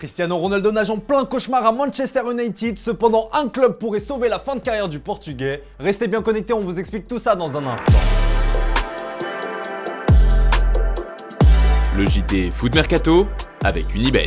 Cristiano Ronaldo nage en plein cauchemar à Manchester United, cependant un club pourrait sauver la fin de carrière du Portugais. Restez bien connectés, on vous explique tout ça dans un instant. Le JT Foot Mercato avec Unibet.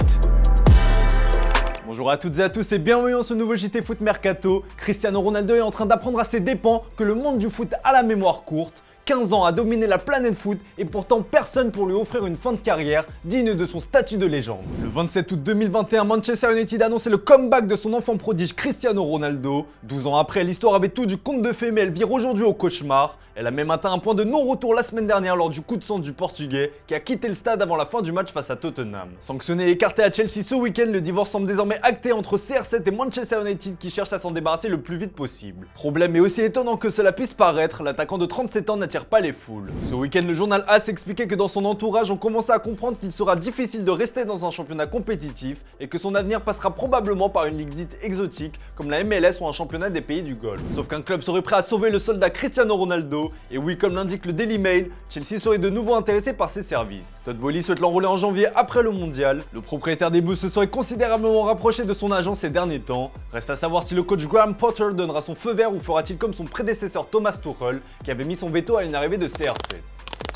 Bonjour à toutes et à tous et bienvenue dans ce nouveau JT Foot Mercato. Cristiano Ronaldo est en train d'apprendre à ses dépens que le monde du foot a la mémoire courte. 15 ans à dominer la planète foot et pourtant personne pour lui offrir une fin de carrière digne de son statut de légende. Le 27 août 2021, Manchester United a annoncé le comeback de son enfant prodige Cristiano Ronaldo. 12 ans après, l'histoire avait tout du conte de fées mais elle vire aujourd'hui au cauchemar. Elle a même atteint un point de non-retour la semaine dernière lors du coup de sang du Portugais qui a quitté le stade avant la fin du match face à Tottenham. Sanctionné et écarté à Chelsea ce week-end, le divorce semble désormais acté entre CR7 et Manchester United qui cherchent à s'en débarrasser le plus vite possible. Problème, et aussi étonnant que cela puisse paraître, l'attaquant de 37 ans n'attire pas les foules. Ce week-end, le journal AS expliquait que dans son entourage, on commençait à comprendre qu'il sera difficile de rester dans un championnat compétitif et que son avenir passera probablement par une ligue dite exotique comme la MLS ou un championnat des pays du Golfe. Sauf qu'un club serait prêt à sauver le soldat Cristiano Ronaldo. Et oui, comme l'indique le Daily Mail, Chelsea serait de nouveau intéressé par ses services. Todd Boehly souhaite l'enrôler en janvier après le mondial. Le propriétaire des Blues se serait considérablement rapproché de son agent ces derniers temps. Reste à savoir si le coach Graham Potter donnera son feu vert ou fera-t-il comme son prédécesseur Thomas Tuchel qui avait mis son veto à une arrivée de CR7.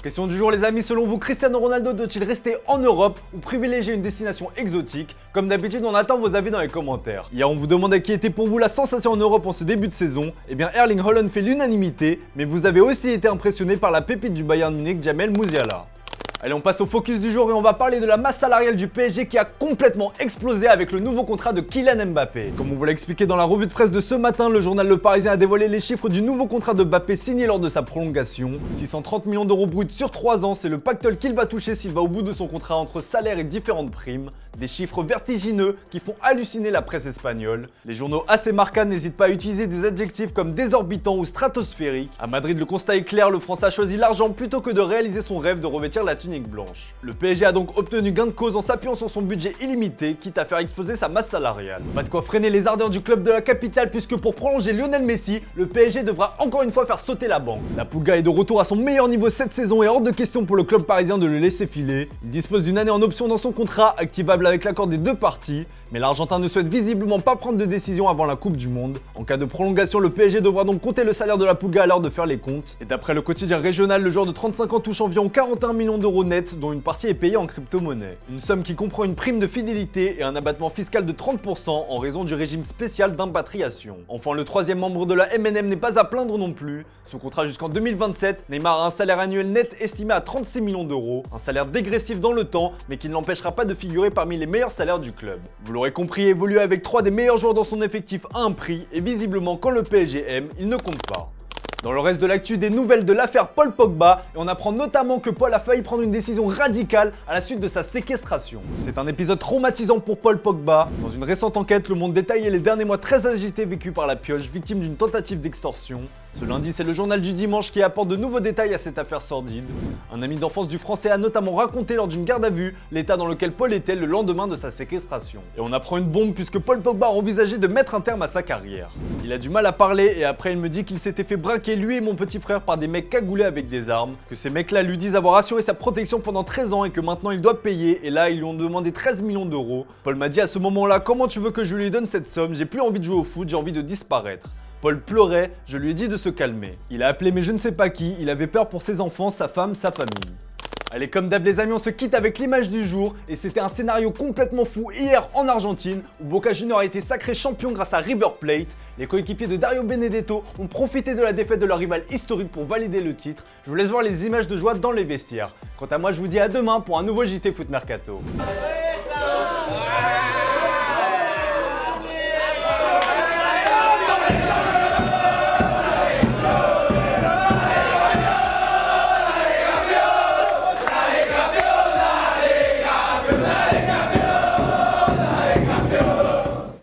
Question du jour les amis, selon vous, Cristiano Ronaldo doit-il rester en Europe ou privilégier une destination exotique? Comme d'habitude, on attend vos avis dans les commentaires. Hier, on vous demandait qui était pour vous la sensation en Europe en ce début de saison. Eh bien, Erling Haaland fait l'unanimité, mais vous avez aussi été impressionné par la pépite du Bayern Munich, Djamel Musiala. Allez, on passe au focus du jour et on va parler de la masse salariale du PSG qui a complètement explosé avec le nouveau contrat de Kylian Mbappé. Comme on vous l'a expliqué dans la revue de presse de ce matin, le journal Le Parisien a dévoilé les chiffres du nouveau contrat de Mbappé signé lors de sa prolongation. 630 millions d'euros bruts sur 3 ans, c'est le pactole qu'il va toucher s'il va au bout de son contrat entre salaire et différentes primes. Des chiffres vertigineux qui font halluciner la presse espagnole. Les journaux AC Marca n'hésitent pas à utiliser des adjectifs comme désorbitant ou stratosphérique. À Madrid, le constat est clair, le Français a choisi l'argent plutôt que de réaliser son rêve de revêtir la tunique blanche. Le PSG a donc obtenu gain de cause en s'appuyant sur son budget illimité, quitte à faire exploser sa masse salariale. Pas de quoi freiner les ardeurs du club de la capitale puisque pour prolonger Lionel Messi, le PSG devra encore une fois faire sauter la banque. La Pulga est de retour à son meilleur niveau cette saison et hors de question pour le club parisien de le laisser filer. Il dispose d'une année en option dans son contrat, activable avec l'accord des deux parties, mais l'Argentin ne souhaite visiblement pas prendre de décision avant la Coupe du Monde. En cas de prolongation, le PSG devra donc compter le salaire de la Pulga à l'heure de faire les comptes. Et d'après le quotidien régional, le joueur de 35 ans touche environ 41 millions d'euros net, dont une partie est payée en crypto-monnaie. Une somme qui comprend une prime de fidélité et un abattement fiscal de 30% en raison du régime spécial d'impatriation. Enfin, le troisième membre de la MNM n'est pas à plaindre non plus. Sous contrat jusqu'en 2027, Neymar a un salaire annuel net estimé à 36 millions d'euros, un salaire dégressif dans le temps, mais qui ne l'empêchera pas de figurer parmi les meilleurs salaires du club. Vous l'aurez compris, évoluer avec 3 des meilleurs joueurs dans son effectif à un prix, et visiblement quand le PSG aime, il ne compte pas. Dans le reste de l'actu, des nouvelles de l'affaire Paul Pogba, et on apprend notamment que Paul a failli prendre une décision radicale à la suite de sa séquestration. C'est un épisode traumatisant pour Paul Pogba. Dans une récente enquête, Le Monde détaillait les derniers mois très agités vécus par la pioche, victime d'une tentative d'extorsion. Ce lundi, c'est le journal du dimanche qui apporte de nouveaux détails à cette affaire sordide. Un ami d'enfance du Français a notamment raconté lors d'une garde à vue l'état dans lequel Paul était le lendemain de sa séquestration. Et on apprend une bombe puisque Paul Pogba a envisagé de mettre un terme à sa carrière. Il a du mal à parler et après il me dit qu'il s'était fait braquer lui et mon petit frère par des mecs cagoulés avec des armes, que ces mecs-là lui disent avoir assuré sa protection pendant 13 ans et que maintenant il doit payer, et là ils lui ont demandé 13 millions d'euros. Paul m'a dit à ce moment-là: comment tu veux que je lui donne cette somme? J'ai plus envie de jouer au foot, j'ai envie de disparaître. Paul pleurait, je lui ai dit de se calmer. Il a appelé mais je ne sais pas qui, il avait peur pour ses enfants, sa femme, sa famille. Allez, comme d'hab les amis, on se quitte avec l'image du jour et c'était un scénario complètement fou hier en Argentine où Boca Juniors a été sacré champion grâce à River Plate. Les coéquipiers de Dario Benedetto ont profité de la défaite de leur rival historique pour valider le titre. Je vous laisse voir les images de joie dans les vestiaires. Quant à moi, je vous dis à demain pour un nouveau JT Foot Mercato.